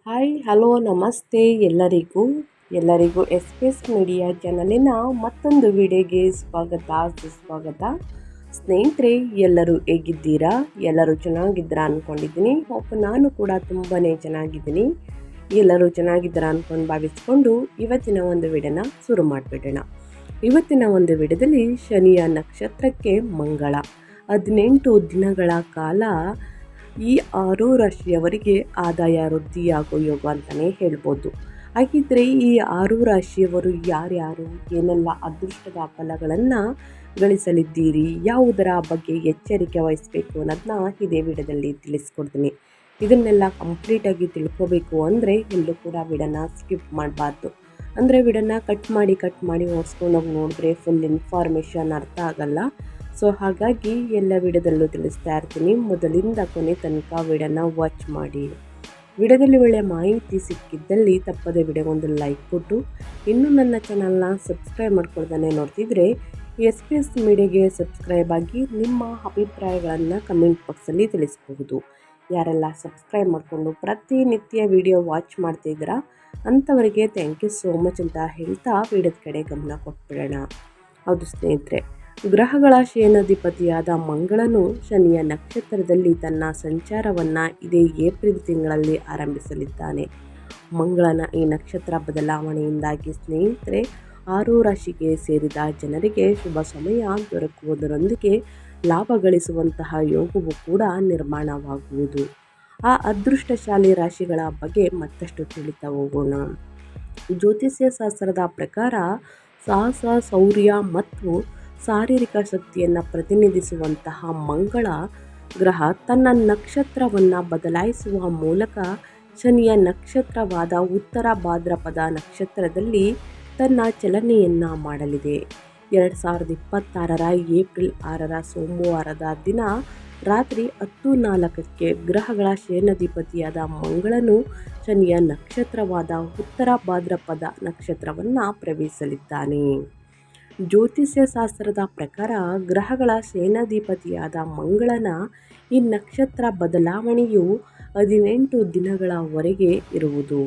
Hi hello ನಮಸ್ತೆ ಎಲ್ಲರಿಗೂ S P S media ಚಾನಲಿನ ಮತ್ತೊಂದು ವಿಡಿಯೋಗೆ ಸುಸ್ವಾಗತ. ಸ್ನೇಹಿತರೆ, ಎಲ್ಲರೂ ಹೇಗಿದ್ದೀರಾ? ಎಲ್ಲರೂ ಚೆನ್ನಾಗಿದ್ದೀರಾ ಅಂದ್ಕೊಂಡಿದ್ದೀನಿ. ನಾನು ಕೂಡ ತುಂಬಾ ಚೆನ್ನಾಗಿದ್ದೀನಿ. ಎಲ್ಲರೂ ಚೆನ್ನಾಗಿದ್ದೀರಾ ಅಂದ್ಕೊಂಡು ಭಾವಿಸ್ಕೊಂಡು ಇವತ್ತಿನ ಒಂದು ವಿಡಿಯೋನ ಶುರು ಮಾಡಿಬಿಡೋಣ. ಇವತ್ತಿನ ಒಂದು ವಿಡಿಯೋದಲ್ಲಿ ಶನಿಯ ನಕ್ಷತ್ರಕ್ಕೆ ಮಂಗಳ 18 ದಿನಗಳ ಕಾಲ ಈ 6 ರಾಶಿಯವರಿಗೆ ಆದಾಯ ವೃದ್ಧಿಯಾಗೋ ಯೋಗ ಅಂತಲೇ ಹೇಳ್ಬೋದು. ಹಾಗಿದ್ರೆ ಈ 6 ರಾಶಿಯವರು ಯಾರ್ಯಾರು, ಏನೆಲ್ಲ ಅದೃಷ್ಟದ ಫಲಗಳನ್ನು ಗಳಿಸಲಿದ್ದೀರಿ, ಯಾವುದರ ಬಗ್ಗೆ ಎಚ್ಚರಿಕೆ ವಹಿಸಬೇಕು ಅನ್ನೋದನ್ನ ಇದೇ ವಿಡಿಯೋದಲ್ಲಿ ತಿಳಿಸ್ಕೊಡ್ತೀನಿ. ಇದನ್ನೆಲ್ಲ ಕಂಪ್ಲೀಟಾಗಿ ತಿಳ್ಕೋಬೇಕು ಅಂದರೆ ಎಲ್ಲೂ ಕೂಡ ವಿಡಿಯೋನ ಸ್ಕಿಪ್ ಮಾಡಬಾರ್ದು. ಅಂದರೆ ವಿಡಿಯೋನ ಕಟ್ ಮಾಡಿ ಓಡಿಸ್ಕೊಂಡೋಗಿ ನೋಡಿದ್ರೆ ಫುಲ್ ಇನ್ಫಾರ್ಮೇಷನ್ ಅರ್ಥ ಆಗಲ್ಲ. ಸೊ ಹಾಗಾಗಿ ಎಲ್ಲ ವಿಡಿಯೋದಲ್ಲೂ ತಿಳಿಸ್ತಾ ಇರ್ತೀನಿ. ಮೊದಲಿಂದ ಕೊನೆ ತನಕ ವಿಡಿಯೋನ ವಾಚ್ ಮಾಡಿ. ವಿಡಿಯೋದಲ್ಲಿ ಒಳ್ಳೆಯ ಮಾಹಿತಿ ಸಿಕ್ಕಿದ್ದಲ್ಲಿ ತಪ್ಪದೆ ವಿಡಿಯೋಗೊಂದು ಲೈಕ್ ಕೊಟ್ಟು, ಇನ್ನೂ ನನ್ನ ಚಾನಲ್ನ ಸಬ್ಸ್ಕ್ರೈಬ್ ಮಾಡ್ಕೊಳ್ತಾನೆ ನೋಡ್ತಿದ್ರೆ ಎಸ್ ಪಿ ಎಸ್ ಮೀಡಿಯಾಗೆ ಸಬ್ಸ್ಕ್ರೈಬ್ ಆಗಿ ನಿಮ್ಮ ಅಭಿಪ್ರಾಯಗಳನ್ನು ಕಮೆಂಟ್ ಬಾಕ್ಸಲ್ಲಿ ತಿಳಿಸಬಹುದು. ಯಾರೆಲ್ಲ ಸಬ್ಸ್ಕ್ರೈಬ್ ಮಾಡಿಕೊಂಡು ಪ್ರತಿನಿತ್ಯ ವಿಡಿಯೋ ವಾಚ್ ಮಾಡ್ತಿದ್ದೀರಾ ಅಂಥವರಿಗೆ ಥ್ಯಾಂಕ್ ಯು ಸೋ ಮಚ್ ಅಂತ ಹೇಳ್ತಾ ವಿಡಿಯೋದ ಕಡೆ ಗಮನ ಕೊಟ್ಬಿಡೋಣ. ಹೌದು ಸ್ನೇಹಿತರೆ, ಗ್ರಹಗಳ ಶಯನಾಧಿಪತಿಯಾದ ಮಂಗಳನು ಶನಿಯ ನಕ್ಷತ್ರದಲ್ಲಿ ತನ್ನ ಸಂಚಾರವನ್ನು ಇದೇ ಏಪ್ರಿಲ್ ತಿಂಗಳಲ್ಲಿ ಆರಂಭಿಸಲಿದ್ದಾನೆ. ಮಂಗಳನ ಈ ನಕ್ಷತ್ರ ಬದಲಾವಣೆಯಿಂದಾಗಿ ಸ್ನೇಹಿತರೆ 6 ರಾಶಿಗೆ ಸೇರಿದ ಜನರಿಗೆ ಶುಭ ಸಮಯ ದೊರಕುವುದರೊಂದಿಗೆ ಲಾಭ ಗಳಿಸುವಂತಹ ಯೋಗವೂ ಕೂಡ ನಿರ್ಮಾಣವಾಗುವುದು. ಆ ಅದೃಷ್ಟಶಾಲಿ ರಾಶಿಗಳ ಬಗ್ಗೆ ಮತ್ತಷ್ಟು ತಿಳಿತಾ ಹೋಗೋಣ. ಜ್ಯೋತಿಷ್ಯ ಶಾಸ್ತ್ರದ ಪ್ರಕಾರ ಸಾಹಸ, ಶೌರ್ಯ ಮತ್ತು ಶಾರೀರಿಕ ಶಕ್ತಿಯನ್ನು ಪ್ರತಿನಿಧಿಸುವಂತಹ ಮಂಗಳ ಗ್ರಹ ತನ್ನ ನಕ್ಷತ್ರವನ್ನು ಬದಲಾಯಿಸುವ ಮೂಲಕ ಶನಿಯ ನಕ್ಷತ್ರವಾದ ಉತ್ತರ ಭಾದ್ರಪದ ನಕ್ಷತ್ರದಲ್ಲಿ ತನ್ನ ಚಲನೆಯನ್ನು ಮಾಡಲಿದೆ. 2026ರ ಏಪ್ರಿಲ್ 6ರ ಸೋಮವಾರದ ದಿನ ರಾತ್ರಿ 10:04ಕ್ಕೆ ಗ್ರಹಗಳ ಶಯನಾಧಿಪತಿಯಾದ ಮಂಗಳನು ಶನಿಯ ನಕ್ಷತ್ರವಾದ ಉತ್ತರ ಭಾದ್ರಪದ ನಕ್ಷತ್ರವನ್ನು ಪ್ರವೇಶಿಸಲಿದ್ದಾನೆ. ಜ್ಯೋತಿಷ್ಯ ಶಾಸ್ತ್ರದ ಪ್ರಕಾರ ಗ್ರಹಗಳ ಶಯನಾಧಿಪತಿಯಾದ ಮಂಗಳನ ಈ ನಕ್ಷತ್ರ ಬದಲಾವಣೆಯು 18 ದಿನಗಳವರೆಗೆ ಇರುವುದು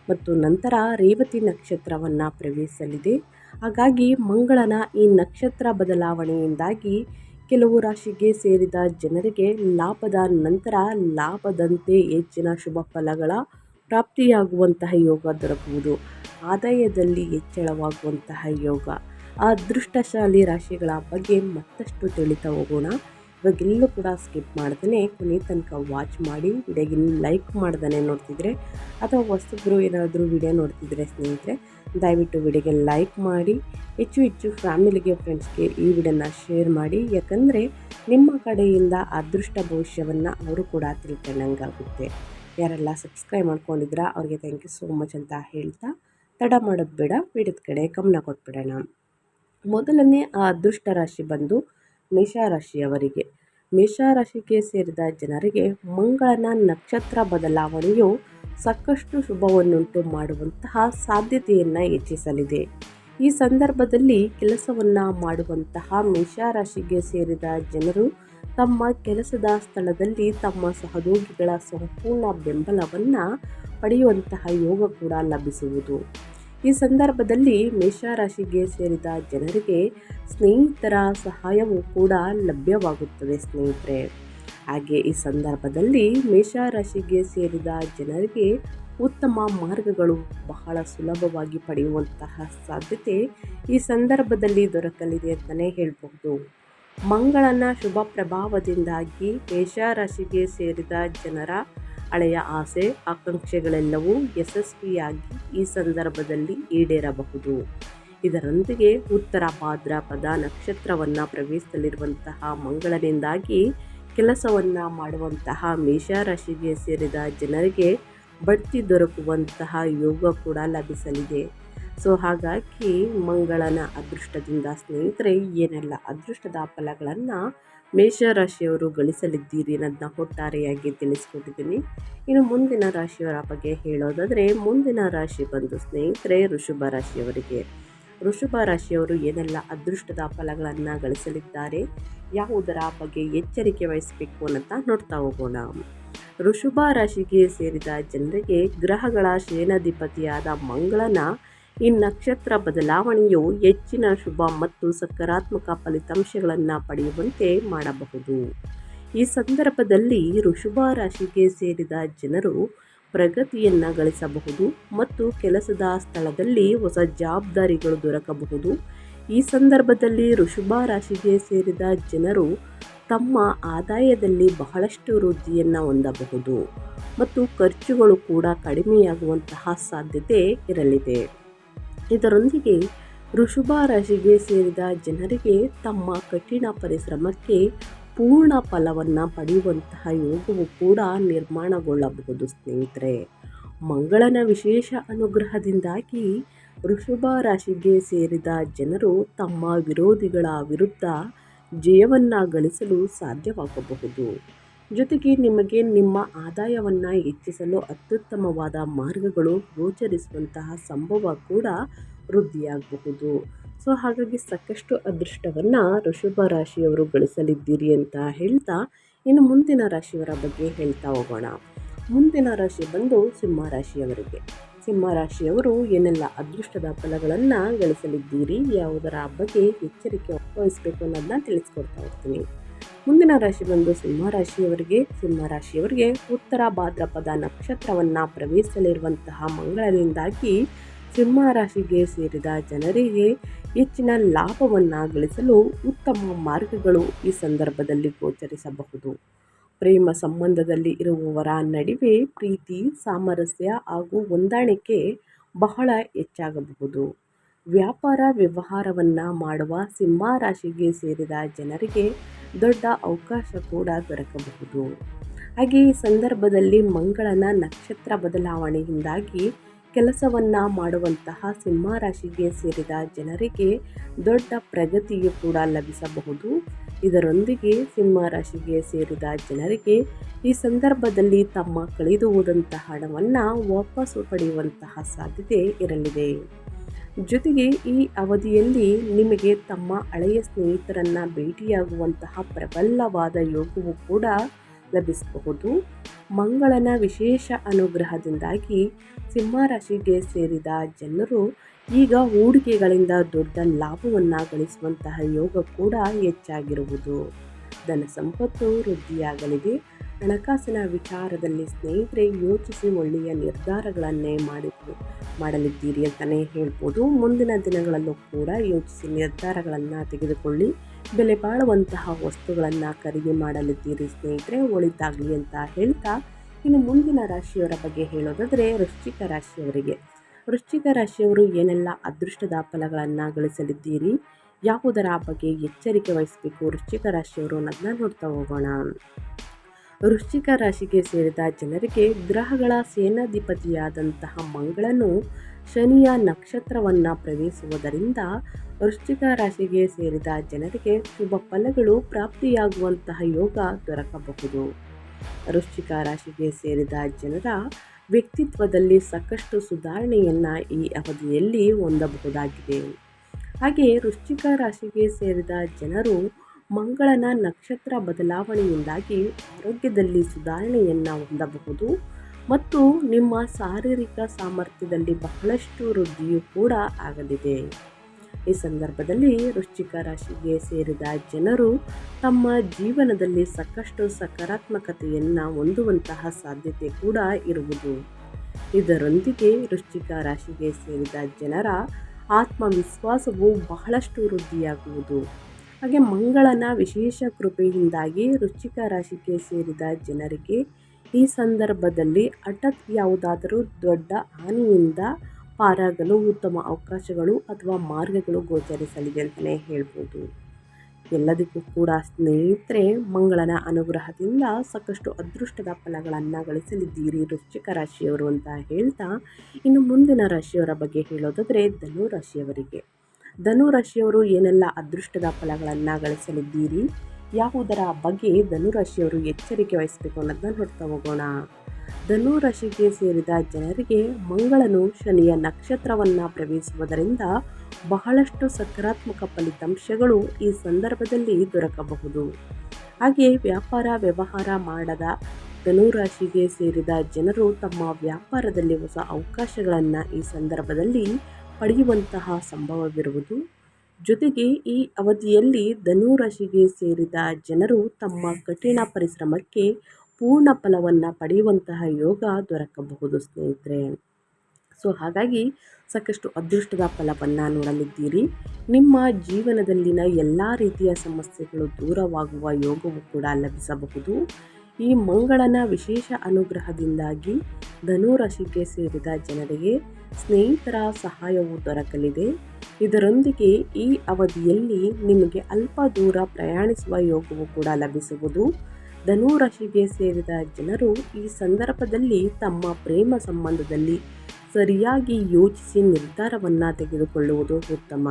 ಮತ್ತು ನಂತರ ರೇವತಿ ನಕ್ಷತ್ರವನ್ನು ಪ್ರವೇಶಿಸಲಿದೆ. ಹಾಗಾಗಿ ಮಂಗಳನ ಈ ನಕ್ಷತ್ರ ಬದಲಾವಣೆಯಿಂದಾಗಿ ಕೆಲವು ರಾಶಿಗೆ ಸೇರಿದ ಜನರಿಗೆ ಲಾಭದ ನಂತರ ಲಾಭದಂತೆ ಹೆಚ್ಚಿನ ಶುಭ ಫಲಗಳ ಪ್ರಾಪ್ತಿಯಾಗುವಂತಹ ಯೋಗ ದೊರಕುವುದು, ಆದಾಯದಲ್ಲಿ ಹೆಚ್ಚಳವಾಗುವಂತಹ ಯೋಗ. ಆ ಅದೃಷ್ಟಶಾಲಿ ರಾಶಿಗಳ ಬಗ್ಗೆ ಮತ್ತಷ್ಟು ತಿಳಿತಾ ಹೋಗೋಣ. ಇವಾಗೆಲ್ಲೂ ಕೂಡ ಸ್ಕಿಪ್ ಮಾಡ್ದೇ ಕೊನೆ ತನಕ ವಾಚ್ ಮಾಡಿ. ವಿಡಿಯೋಗೆ ಲೈಕ್ ಮಾಡ್ದೇ ನೋಡ್ತಿದ್ರೆ ಅಥವಾ ಹೊಸಬ್ರು ಏನಾದರೂ ವಿಡಿಯೋ ನೋಡ್ತಿದ್ರೆ ಸ್ನೇಹಿತರೆ ದಯವಿಟ್ಟು ವಿಡಿಯೋಗೆ ಲೈಕ್ ಮಾಡಿ, ಹೆಚ್ಚು ಫ್ಯಾಮಿಲಿಗೆ, ಫ್ರೆಂಡ್ಸ್ಗೆ ಈ ವಿಡಿಯೋನ ಶೇರ್ ಮಾಡಿ. ಯಾಕಂದರೆ ನಿಮ್ಮ ಕಡೆಯಿಂದ ಅದೃಷ್ಟ ಭವಿಷ್ಯವನ್ನು ಅವರು ಕೂಡ ತಿಳ್ಕೊಂಡಂಗಾಗುತ್ತೆ. ಯಾರೆಲ್ಲ ಸಬ್ಸ್ಕ್ರೈಬ್ ಮಾಡ್ಕೊಂಡಿದ್ದೀರಾ ಅವ್ರಿಗೆ ಥ್ಯಾಂಕ್ ಯು ಸೋ ಮಚ್ ಅಂತ ಹೇಳ್ತಾ ತಡ ಮಾಡೋದು ಬೇಡ, ವಿಡಿಯೋದ ಕಡೆ ಗಮನ ಕೊಟ್ಬಿಡೋಣ. ಮೊದಲನೇ ಆ ಅದೃಷ್ಟ ರಾಶಿ ಬಂದು ಮೇಷರಾಶಿಯವರಿಗೆ. ಮೇಷರಾಶಿಗೆ ಸೇರಿದ ಜನರಿಗೆ ಮಂಗಳನ ನಕ್ಷತ್ರ ಬದಲಾವಣೆಯು ಸಾಕಷ್ಟು ಶುಭವನ್ನುಂಟು ಮಾಡುವಂತಹ ಸಾಧ್ಯತೆಯನ್ನು ಹೆಚ್ಚಿಸಲಿದೆ. ಈ ಸಂದರ್ಭದಲ್ಲಿ ಕೆಲಸವನ್ನು ಮಾಡುವಂತಹ ಮೇಷರಾಶಿಗೆ ಸೇರಿದ ಜನರು ತಮ್ಮ ಕೆಲಸದ ಸ್ಥಳದಲ್ಲಿ ತಮ್ಮ ಸಹೋದ್ಯೋಗಿಗಳ ಸಂಪೂರ್ಣ ಬೆಂಬಲವನ್ನು ಪಡೆಯುವಂತಹ ಯೋಗ ಕೂಡ ಲಭಿಸುವುದು. ಈ ಸಂದರ್ಭದಲ್ಲಿ ಮೇಷರಾಶಿಗೆ ಸೇರಿದ ಜನರಿಗೆ ಸ್ನೇಹಿತರ ಸಹಾಯವೂ ಕೂಡ ಲಭ್ಯವಾಗುತ್ತದೆ ಸ್ನೇಹಿತರೆ. ಹಾಗೆ ಈ ಸಂದರ್ಭದಲ್ಲಿ ಮೇಷರಾಶಿಗೆ ಸೇರಿದ ಜನರಿಗೆ ಉತ್ತಮ ಮಾರ್ಗಗಳು ಬಹಳ ಸುಲಭವಾಗಿ ಪಡೆಯುವಂತಹ ಸಾಧ್ಯತೆ ಈ ಸಂದರ್ಭದಲ್ಲಿ ದೊರಕಲಿದೆ ಅಂತಲೇ ಹೇಳ್ಬಹುದು. ಮಂಗಳನ ಶುಭ ಪ್ರಭಾವದಿಂದಾಗಿ ಮೇಷರಾಶಿಗೆ ಸೇರಿದ ಜನರ ಹಳೆಯ ಆಸೆ ಆಕಾಂಕ್ಷೆಗಳೆಲ್ಲವೂ ಯಶಸ್ವಿಯಾಗಿ ಈ ಸಂದರ್ಭದಲ್ಲಿ ಈಡೇರಬಹುದು. ಇದರೊಂದಿಗೆ ಉತ್ತರ ಭಾದ್ರಪದ ನಕ್ಷತ್ರವನ್ನು ಪ್ರವೇಶಿಸಲಿರುವಂತಹ ಮಂಗಳನಿಂದಾಗಿ ಕೆಲಸವನ್ನು ಮಾಡುವಂತಹ ಮೇಷರಾಶಿಗೆ ಸೇರಿದ ಜನರಿಗೆ ಬಡ್ತಿ ದೊರಕುವಂತಹ ಯೋಗ ಕೂಡ ಲಭಿಸಲಿದೆ. ಸೊ ಹಾಗಾಗಿ ಮಂಗಳನ ಅದೃಷ್ಟದಿಂದ ಸ್ನೇಹಿತರೆ ಏನೆಲ್ಲ ಅದೃಷ್ಟದ ಫಲಗಳನ್ನು ಮೇಷರಾಶಿಯವರು ಗಳಿಸಲಿದ್ದೀರಿ ಅನ್ನೋದನ್ನ ಒಟ್ಟಾರೆಯಾಗಿ ತಿಳಿಸ್ಕೊಟ್ಟಿದ್ದೀನಿ. ಇನ್ನು ಮುಂದಿನ ರಾಶಿಯವರ ಬಗ್ಗೆ ಹೇಳೋದಾದರೆ ಮುಂದಿನ ರಾಶಿ ಬಂದು ಸ್ನೇಹಿತರೆ ವೃಷಭ ರಾಶಿಯವರಿಗೆ. ವೃಷಭ ರಾಶಿಯವರು ಏನೆಲ್ಲ ಅದೃಷ್ಟದ ಫಲಗಳನ್ನು ಗಳಿಸಲಿದ್ದಾರೆ, ಯಾವುದರ ಬಗ್ಗೆ ಎಚ್ಚರಿಕೆ ವಹಿಸಬೇಕು ಅಂತ ನೋಡ್ತಾ ಹೋಗೋಣ. ವೃಷಭ ರಾಶಿಗೆ ಸೇರಿದ ಜನರಿಗೆ ಗ್ರಹಗಳ ಸೇನಾಧಿಪತಿಯಾದ ಮಂಗಳನ ಈ ನಕ್ಷತ್ರ ಬದಲಾವಣೆಯು ಹೆಚ್ಚಿನ ಶುಭ ಮತ್ತು ಸಕಾರಾತ್ಮಕ ಫಲಿತಾಂಶಗಳನ್ನು ಪಡೆಯುವಂತೆ ಮಾಡಬಹುದು. ಈ ಸಂದರ್ಭದಲ್ಲಿ ವೃಷಭ ರಾಶಿಗೆ ಸೇರಿದ ಜನರು ಪ್ರಗತಿಯನ್ನು ಗಳಿಸಬಹುದು ಮತ್ತು ಕೆಲಸದ ಸ್ಥಳದಲ್ಲಿ ಹೊಸ ಜವಾಬ್ದಾರಿಗಳು ದೊರಕಬಹುದು. ಈ ಸಂದರ್ಭದಲ್ಲಿ ವೃಷಭ ರಾಶಿಗೆ ಸೇರಿದ ಜನರು ತಮ್ಮ ಆದಾಯದಲ್ಲಿ ಬಹಳಷ್ಟು ವೃದ್ಧಿಯನ್ನು ಹೊಂದಬಹುದು ಮತ್ತು ಖರ್ಚುಗಳು ಕೂಡ ಕಡಿಮೆಯಾಗುವಂತಹ ಸಾಧ್ಯತೆ ಇರಲಿದೆ. ಇದರೊಂದಿಗೆ ವೃಷಭ ರಾಶಿಗೆ ಸೇರಿದ ಜನರಿಗೆ ತಮ್ಮ ಕಠಿಣ ಪರಿಶ್ರಮಕ್ಕೆ ಪೂರ್ಣ ಫಲವನ್ನು ಪಡೆಯುವಂತಹ ಯೋಗವು ಕೂಡ ನಿರ್ಮಾಣಗೊಳ್ಳಬಹುದು. ಸ್ನೇಹಿತರೆ, ಮಂಗಳನ ವಿಶೇಷ ಅನುಗ್ರಹದಿಂದಾಗಿ ವೃಷಭ ರಾಶಿಗೆ ಸೇರಿದ ಜನರು ತಮ್ಮ ವಿರೋಧಿಗಳ ವಿರುದ್ಧ ಜಯವನ್ನು ಗಳಿಸಲು ಸಾಧ್ಯವಾಗಬಹುದು. ಜೊತೆಗೆ ನಿಮಗೆ ನಿಮ್ಮ ಆದಾಯವನ್ನು ಹೆಚ್ಚಿಸಲು ಅತ್ಯುತ್ತಮವಾದ ಮಾರ್ಗಗಳು ಗೋಚರಿಸುವಂತಹ ಸಂಭವ ಕೂಡ ವೃದ್ಧಿಯಾಗಬಹುದು. ಸೊ ಹಾಗಾಗಿ ಸಾಕಷ್ಟು ಅದೃಷ್ಟವನ್ನು ವೃಷಭ ರಾಶಿಯವರು ಗಳಿಸಲಿದ್ದೀರಿ ಅಂತ ಹೇಳ್ತಾ, ಇನ್ನು ಮುಂದಿನ ರಾಶಿಯವರ ಬಗ್ಗೆ ಹೇಳ್ತಾ ಹೋಗೋಣ. ಮುಂದಿನ ರಾಶಿ ಬಂದು ಸಿಂಹ ರಾಶಿಯವರಿಗೆ. ಸಿಂಹ ರಾಶಿಯವರು ಏನೆಲ್ಲ ಅದೃಷ್ಟದ ಫಲಗಳನ್ನು ಗಳಿಸಲಿದ್ದೀರಿ, ಯಾವುದರ ಬಗ್ಗೆ ಎಚ್ಚರಿಕೆ ವಹಿಸಬೇಕು ಅನ್ನೋದನ್ನ ತಿಳಿಸ್ಕೊಡ್ತಾ ಹೋಗ್ತೀನಿ. ಮುಂದಿನ ರಾಶಿ ಬಂದು ಸಿಂಹ ರಾಶಿಯವರಿಗೆ ಉತ್ತರ ಭಾದ್ರಪದ ನಕ್ಷತ್ರವನ್ನು ಪ್ರವೇಶಿಸಲಿರುವಂತಹ ಮಂಗಳದಿಂದಾಗಿ ಸಿಂಹ ರಾಶಿಗೆ ಸೇರಿದ ಜನರಿಗೆ ಹೆಚ್ಚಿನ ಲಾಭವನ್ನು ಗಳಿಸಲು ಉತ್ತಮ ಮಾರ್ಗಗಳು ಈ ಸಂದರ್ಭದಲ್ಲಿ ಗೋಚರಿಸಬಹುದು. ಪ್ರೇಮ ಸಂಬಂಧದಲ್ಲಿ ಇರುವವರ ನಡುವೆ ಪ್ರೀತಿ, ಸಾಮರಸ್ಯ ಹಾಗೂ ಹೊಂದಾಣಿಕೆ ಬಹಳ ಹೆಚ್ಚಾಗಬಹುದು. ವ್ಯಾಪಾರ ವ್ಯವಹಾರವನ್ನು ಮಾಡುವ ಸಿಂಹ ರಾಶಿಗೆ ಸೇರಿದ ಜನರಿಗೆ ದೊಡ್ಡ ಅವಕಾಶ ಕೂಡ ದೊರಕಬಹುದು. ಹಾಗೆ ಈ ಸಂದರ್ಭದಲ್ಲಿ ಮಂಗಳನ ನಕ್ಷತ್ರ ಬದಲಾವಣೆಯಿಂದಾಗಿ ಕೆಲಸವನ್ನು ಮಾಡುವಂತಹ ಸಿಂಹ ರಾಶಿಗೆ ಸೇರಿದ ಜನರಿಗೆ ದೊಡ್ಡ ಪ್ರಗತಿಯು ಕೂಡ ಲಭಿಸಬಹುದು. ಇದರೊಂದಿಗೆ ಸಿಂಹ ರಾಶಿಗೆ ಸೇರಿದ ಜನರಿಗೆ ಈ ಸಂದರ್ಭದಲ್ಲಿ ತಮ್ಮ ಕಳೆದು ಹೋದಂತಹ ಹಣವನ್ನು ವಾಪಸ್ಸು ಪಡೆಯುವಂತಹ ಸಾಧ್ಯತೆ ಇರಲಿದೆ. ಜೊತೆಗೆ ಈ ಅವಧಿಯಲ್ಲಿ ನಿಮಗೆ ತಮ್ಮ ಹಳೆಯ ಸ್ನೇಹಿತರನ್ನು ಭೇಟಿಯಾಗುವಂತಹ ಪ್ರಬಲವಾದ ಯೋಗವು ಕೂಡ ಲಭಿಸಬಹುದು. ಮಂಗಳನ ವಿಶೇಷ ಅನುಗ್ರಹದಿಂದಾಗಿ ಸಿಂಹ ರಾಶಿಗೆ ಸೇರಿದ ಜನರು ಈಗ ಹೂಡಿಕೆಗಳಿಂದ ದೊಡ್ಡ ಲಾಭವನ್ನು ಗಳಿಸುವಂತಹ ಯೋಗ ಕೂಡ ಹೆಚ್ಚಾಗಿರುವುದು. ಧನ ಸಂಪತ್ತು ವೃದ್ಧಿಯಾಗಲಿದೆ. ಹಣಕಾಸಿನ ವಿಚಾರದಲ್ಲಿ ಸ್ನೇಹಿತರೆ ಯೋಚಿಸಿ ಒಳ್ಳೆಯ ನಿರ್ಧಾರಗಳನ್ನೇ ಮಾಡಲಿದ್ದೀರಿ ಅಂತಲೇ ಹೇಳ್ಬೋದು. ಮುಂದಿನ ದಿನಗಳಲ್ಲೂ ಕೂಡ ಯೋಚಿಸಿ ನಿರ್ಧಾರಗಳನ್ನು ತೆಗೆದುಕೊಳ್ಳಿ. ಬೆಲೆ ಬಾಳುವಂತಹ ವಸ್ತುಗಳನ್ನು ಖರೀದಿ ಮಾಡಲಿದ್ದೀರಿ ಸ್ನೇಹಿತರೆ, ಒಳಿತಾಗಲಿ ಅಂತ ಹೇಳ್ತಾ, ಇನ್ನು ಮುಂದಿನ ರಾಶಿಯವರ ಬಗ್ಗೆ ಹೇಳೋದಾದರೆ ವೃಶ್ಚಿಕ ರಾಶಿಯವರು ಏನೆಲ್ಲ ಅದೃಷ್ಟದ ಫಲಗಳನ್ನು ಗಳಿಸಲಿದ್ದೀರಿ, ಯಾವುದರ ಬಗ್ಗೆ ಎಚ್ಚರಿಕೆ ವಹಿಸಬೇಕು ವೃಶ್ಚಿಕ ರಾಶಿಯವರು ಅನ್ನೋದನ್ನ ನೋಡ್ತಾ ಹೋಗೋಣ. ವೃಶ್ಚಿಕ ರಾಶಿಗೆ ಸೇರಿದ ಜನರಿಗೆ ಗ್ರಹಗಳ ಸೇನಾಧಿಪತಿಯಾದಂತಹ ಮಂಗಳನು ಶನಿಯ ನಕ್ಷತ್ರವನ್ನು ಪ್ರವೇಶಿಸುವುದರಿಂದ ವೃಶ್ಚಿಕ ರಾಶಿಗೆ ಸೇರಿದ ಜನರಿಗೆ ಶುಭ ಫಲಗಳು ಪ್ರಾಪ್ತಿಯಾಗುವಂತಹ ಯೋಗ ದೊರಕಬಹುದು. ವೃಶ್ಚಿಕ ರಾಶಿಗೆ ಸೇರಿದ ಜನರ ವ್ಯಕ್ತಿತ್ವದಲ್ಲಿ ಸಾಕಷ್ಟು ಸುಧಾರಣೆಯನ್ನು ಈ ಅವಧಿಯಲ್ಲಿ ಹೊಂದಬಹುದಾಗಿದೆ. ಹಾಗೆ ವೃಶ್ಚಿಕ ರಾಶಿಗೆ ಸೇರಿದ ಜನರು ಮಂಗಳನ ನಕ್ಷತ್ರ ಬದಲಾವಣೆಯಿಂದಾಗಿ ಆರೋಗ್ಯದಲ್ಲಿ ಸುಧಾರಣೆಯನ್ನು ಹೊಂದಬಹುದು ಮತ್ತು ನಿಮ್ಮ ಶಾರೀರಿಕ ಸಾಮರ್ಥ್ಯದಲ್ಲಿ ಬಹಳಷ್ಟು ವೃದ್ಧಿಯೂ ಕೂಡ ಆಗಲಿದೆ. ಈ ಸಂದರ್ಭದಲ್ಲಿ ವೃಶ್ಚಿಕ ರಾಶಿಗೆ ಸೇರಿದ ಜನರು ತಮ್ಮ ಜೀವನದಲ್ಲಿ ಸಾಕಷ್ಟು ಸಕಾರಾತ್ಮಕತೆಯನ್ನು ಹೊಂದುವಂತಹ ಸಾಧ್ಯತೆ ಕೂಡ ಇರುವುದು. ಇದರೊಂದಿಗೆ ವೃಶ್ಚಿಕ ರಾಶಿಗೆ ಸೇರಿದ ಜನರ ಆತ್ಮವಿಶ್ವಾಸವು ಬಹಳಷ್ಟು ವೃದ್ಧಿಯಾಗುವುದು. ಹಾಗೆ ಮಂಗಳನ ವಿಶೇಷ ಕೃಪೆಯಿಂದಾಗಿ ವೃಶ್ಚಿಕ ರಾಶಿಗೆ ಸೇರಿದ ಜನರಿಗೆ ಈ ಸಂದರ್ಭದಲ್ಲಿ ಹಠಾತ್ ಯಾವುದಾದರೂ ದೊಡ್ಡ ಹಾನಿಯಿಂದ ಪಾರಾಗಲು ಉತ್ತಮ ಅವಕಾಶಗಳು ಅಥವಾ ಮಾರ್ಗಗಳು ಗೋಚರಿಸಲಿದೆ ಅಂತಲೇ ಹೇಳ್ಬೋದು. ಎಲ್ಲದಕ್ಕೂ ಕೂಡ ಸ್ನೇಹಿತರೆ, ಮಂಗಳನ ಅನುಗ್ರಹದಿಂದ ಸಾಕಷ್ಟು ಅದೃಷ್ಟದ ಫಲಗಳನ್ನು ಗಳಿಸಲಿದ್ದೀರಿ ವೃಶ್ಚಿಕ ರಾಶಿಯವರು ಅಂತ ಹೇಳ್ತಾ, ಇನ್ನು ಮುಂದಿನ ರಾಶಿಯವರ ಬಗ್ಗೆ ಹೇಳೋದಾದರೆ ಧನು ರಾಶಿಯವರು ಏನೆಲ್ಲ ಅದೃಷ್ಟದ ಫಲಗಳನ್ನು ಗಳಿಸಲಿದ್ದೀರಿ, ಯಾವುದರ ಬಗ್ಗೆ ಧನು ರಾಶಿಯವರು ಎಚ್ಚರಿಕೆ ವಹಿಸಬೇಕು ಅನ್ನೋದನ್ನ ನೋಡ್ತಾ ಹೋಗೋಣ. ಧನು ರಾಶಿಗೆ ಸೇರಿದ ಜನರಿಗೆ ಮಂಗಳನು ಶನಿಯ ನಕ್ಷತ್ರವನ್ನು ಪ್ರವೇಶಿಸುವುದರಿಂದ ಬಹಳಷ್ಟು ಸಕಾರಾತ್ಮಕ ಫಲಿತಾಂಶಗಳು ಈ ಸಂದರ್ಭದಲ್ಲಿ ದೊರಕಬಹುದು. ಹಾಗೆ ವ್ಯಾಪಾರ ವ್ಯವಹಾರ ಧನುರಾಶಿಗೆ ಸೇರಿದ ಜನರು ತಮ್ಮ ವ್ಯಾಪಾರದಲ್ಲಿ ಹೊಸ ಅವಕಾಶಗಳನ್ನು ಈ ಸಂದರ್ಭದಲ್ಲಿ ಪಡೆಯುವಂತಹ ಸಂಭವವಿರುವುದು. ಜೊತೆಗೆ ಈ ಅವಧಿಯಲ್ಲಿ ಧನುರಾಶಿಗೆ ಸೇರಿದ ಜನರು ತಮ್ಮ ಕಠಿಣ ಪರಿಶ್ರಮಕ್ಕೆ ಪೂರ್ಣ ಫಲವನ್ನು ಪಡೆಯುವಂತಹ ಯೋಗ ದೊರಕಬಹುದು ಸ್ನೇಹಿತರೆ. ಹಾಗಾಗಿ ಸಾಕಷ್ಟು ಅದೃಷ್ಟದ ಫಲವನ್ನು ನೋಡಲಿದ್ದೀರಿ. ನಿಮ್ಮ ಜೀವನದಲ್ಲಿನ ಎಲ್ಲ ರೀತಿಯ ಸಮಸ್ಯೆಗಳು ದೂರವಾಗುವ ಯೋಗವು ಕೂಡ ಲಭಿಸಬಹುದು. ಈ ಮಂಗಳನ ವಿಶೇಷ ಅನುಗ್ರಹದಿಂದಾಗಿ ಧನುರಾಶಿಗೆ ಸೇರಿದ ಜನರಿಗೆ ಸ್ನೇಹಿತರ ಸಹಾಯವು ದೊರಕಲಿದೆ. ಇದರೊಂದಿಗೆ ಈ ಅವಧಿಯಲ್ಲಿ ನಿಮಗೆ ಅಲ್ಪ ದೂರ ಪ್ರಯಾಣಿಸುವ ಯೋಗವು ಕೂಡ ಲಭಿಸುವುದು. ಧನುರಾಶಿಗೆ ಸೇರಿದ ಜನರು ಈ ಸಂದರ್ಭದಲ್ಲಿ ತಮ್ಮ ಪ್ರೇಮ ಸಂಬಂಧದಲ್ಲಿ ಸರಿಯಾಗಿ ಯೋಚಿಸಿ ನಿರ್ಧಾರವನ್ನು ತೆಗೆದುಕೊಳ್ಳುವುದು ಉತ್ತಮ.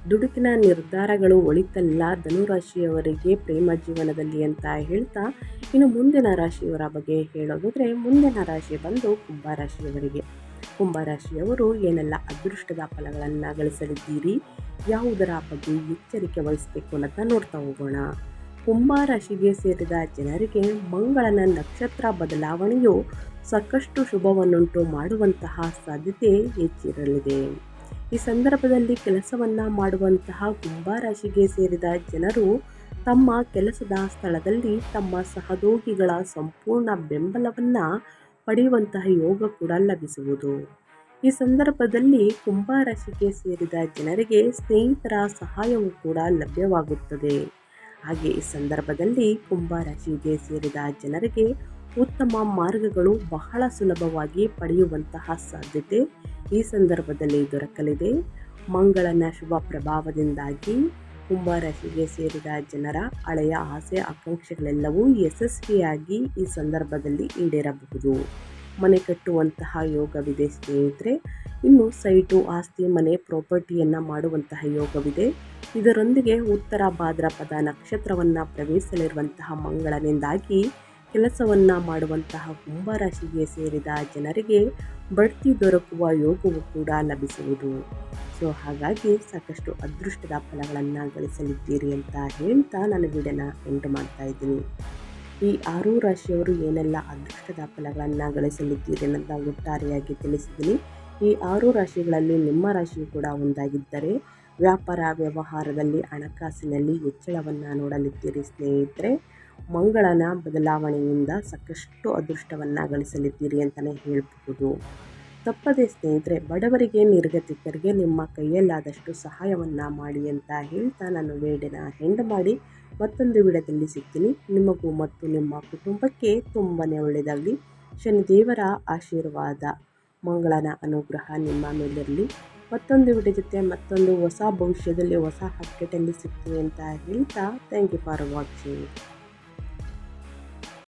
ದುಡುಕಿನ ನಿರ್ಧಾರಗಳು ಒಳಿತಲ್ಲ ಧನುರಾಶಿಯವರಿಗೆ ಪ್ರೇಮ ಜೀವನದಲ್ಲಿ ಅಂತ ಹೇಳ್ತಾ, ಇನ್ನು ಮುಂದಿನ ರಾಶಿಯವರ ಬಗ್ಗೆ ಹೇಳೋದಾದರೆ ಮುಂದಿನ ರಾಶಿ ಬಂದು ಕುಂಭರಾಶಿಯವರಿಗೆ. ಕುಂಭರಾಶಿಯವರು ಏನೆಲ್ಲ ಅದೃಷ್ಟದ ಫಲಗಳನ್ನು ಗಳಿಸಲಿದ್ದೀರಿ, ಯಾವುದರ ಬಗ್ಗೆ ಎಚ್ಚರಿಕೆ ವಹಿಸಬೇಕು ಅನ್ನೋದನ್ನ ನೋಡ್ತಾ ಹೋಗೋಣ. ಕುಂಭರಾಶಿಗೆ ಸೇರಿದ ಜನರಿಗೆ ಮಂಗಳನ ನಕ್ಷತ್ರ ಬದಲಾವಣೆಯು ಸಾಕಷ್ಟು ಶುಭವನ್ನುಂಟು ಮಾಡುವಂತಹ ಸಾಧ್ಯತೆ ಹೆಚ್ಚಿರಲಿದೆ. ಈ ಸಂದರ್ಭದಲ್ಲಿ ಕೆಲಸವನ್ನು ಮಾಡುವಂತಹ ಕುಂಭರಾಶಿಗೆ ಸೇರಿದ ಜನರು ತಮ್ಮ ಕೆಲಸದ ಸ್ಥಳದಲ್ಲಿ ತಮ್ಮ ಸಹೋದ್ಯೋಗಿಗಳ ಸಂಪೂರ್ಣ ಬೆಂಬಲವನ್ನು ಪಡೆಯುವಂತಹ ಯೋಗ ಕೂಡ ಲಭಿಸುವುದು. ಈ ಸಂದರ್ಭದಲ್ಲಿ ಕುಂಭರಾಶಿಗೆ ಸೇರಿದ ಜನರಿಗೆ ಸ್ನೇಹಿತರ ಸಹಾಯವು ಕೂಡ ಲಭ್ಯವಾಗುತ್ತದೆ. ಹಾಗೆ ಈ ಸಂದರ್ಭದಲ್ಲಿ ಕುಂಭರಾಶಿಗೆ ಸೇರಿದ ಜನರಿಗೆ ಉತ್ತಮ ಮಾರ್ಗಗಳು ಬಹಳ ಸುಲಭವಾಗಿ ಪಡೆಯುವಂತಹ ಸಾಧ್ಯತೆ ಈ ಸಂದರ್ಭದಲ್ಲಿ ದೊರಕಲಿದೆ. ಮಂಗಳನ ಶುಭ ಪ್ರಭಾವದಿಂದಾಗಿ ಕುಂಭರಾಶಿಗೆ ಸೇರಿದ ಜನರ ಹಳೆಯ ಆಸೆ ಆಕಾಂಕ್ಷೆಗಳೆಲ್ಲವೂ ಯಶಸ್ವಿಯಾಗಿ ಈ ಸಂದರ್ಭದಲ್ಲಿ ಈಡೇರಬಹುದು. ಮನೆ ಕಟ್ಟುವಂತಹ ಯೋಗವಿದೆ ಸ್ನೇಹಿತರೆ. ಇನ್ನು ಸೈಟು, ಆಸ್ತಿ, ಮನೆ, ಪ್ರಾಪರ್ಟಿಯನ್ನು ಮಾಡುವಂತಹ ಯೋಗವಿದೆ. ಇದರೊಂದಿಗೆ ಉತ್ತರ ಭಾದ್ರಪದ ನಕ್ಷತ್ರವನ್ನು ಪ್ರವೇಶಿಸಲಿರುವಂತಹ ಮಂಗಳನಿಂದಾಗಿ ಕೆಲಸವನ್ನು ಮಾಡುವಂತಹ ಕುಂಭರಾಶಿಗೆ ಸೇರಿದ ಜನರಿಗೆ ಬಡ್ತಿ ದೊರಕುವ ಯೋಗವು ಕೂಡ ಲಭಿಸುವುದು. ಹಾಗಾಗಿ ಸಾಕಷ್ಟು ಅದೃಷ್ಟದ ಫಲಗಳನ್ನು ಗಳಿಸಲಿದ್ದೀರಿ ಅಂತ ಹೇಳ್ತಾ ನಾನು ವಿಡಿಯೋನ ಎಂಡ್ ಮಾಡ್ತಾ ಇದ್ದೀನಿ. ಈ 6 ರಾಶಿಯವರು ಏನೆಲ್ಲ ಅದೃಷ್ಟದ ಫಲಗಳನ್ನು ಗಳಿಸಲಿದ್ದೀರಿ ಅನ್ನೋದನ್ನ ಒಟ್ಟಾರೆಯಾಗಿ ತಿಳಿಸಿದ್ದೀನಿ. ಈ 6 ರಾಶಿಗಳಲ್ಲಿ ನಿಮ್ಮ ರಾಶಿಯು ಕೂಡ ಒಂದಾಗಿದ್ದರೆ ವ್ಯಾಪಾರ ವ್ಯವಹಾರದಲ್ಲಿ ಹಣಕಾಸಿನಲ್ಲಿ ಹೆಚ್ಚಳವನ್ನು ನೋಡಲಿದ್ದೀರಿ ಸ್ನೇಹಿತರೆ. ಮಂಗಳನ ಬದಲಾವಣೆಯಿಂದ ಸಾಕಷ್ಟು ಅದೃಷ್ಟವನ್ನು ಗಳಿಸಲಿದ್ದೀರಿ ಅಂತಲೇ ಹೇಳಬಹುದು. ತಪ್ಪದೆ ಸ್ನೇಹಿತರೆ, ಬಡವರಿಗೆ ನಿರ್ಗತಿಕರಿಗೆ ನಿಮ್ಮ ಕೈಯಲ್ಲಾದಷ್ಟು ಸಹಾಯವನ್ನು ಮಾಡಿ ಅಂತ ಹೇಳ್ತಾ ನಾನು ವಿಡಿಯೋನ ಎಂಡ್ ಮಾಡಿ ಮತ್ತೊಂದು ವಿಡಿಯೋದಲ್ಲಿ ಸಿಗ್ತೀನಿ. ನಿಮಗೂ ಮತ್ತು ನಿಮ್ಮ ಕುಟುಂಬಕ್ಕೆ ತುಂಬಾ ಒಳ್ಳೆಯದಾಗಲಿ. ಶನಿದೇವರ ಆಶೀರ್ವಾದ, ಮಂಗಳನ ಅನುಗ್ರಹ ನಿಮ್ಮ ಮೇಲಿರಲಿ. ಮತ್ತೊಂದು ವಿಡಿಯೋ ಜೊತೆ ಮತ್ತೊಂದು ಹೊಸ ಭವಿಷ್ಯದಲ್ಲಿ ಹೊಸ ಅಪ್ಡೇಟಲ್ಲಿ ಸಿಗ್ತೀನಿ ಅಂತ ಹೇಳ್ತಾ ಥ್ಯಾಂಕ್ ಯು ಫಾರ್ ವಾಚಿಂಗ್.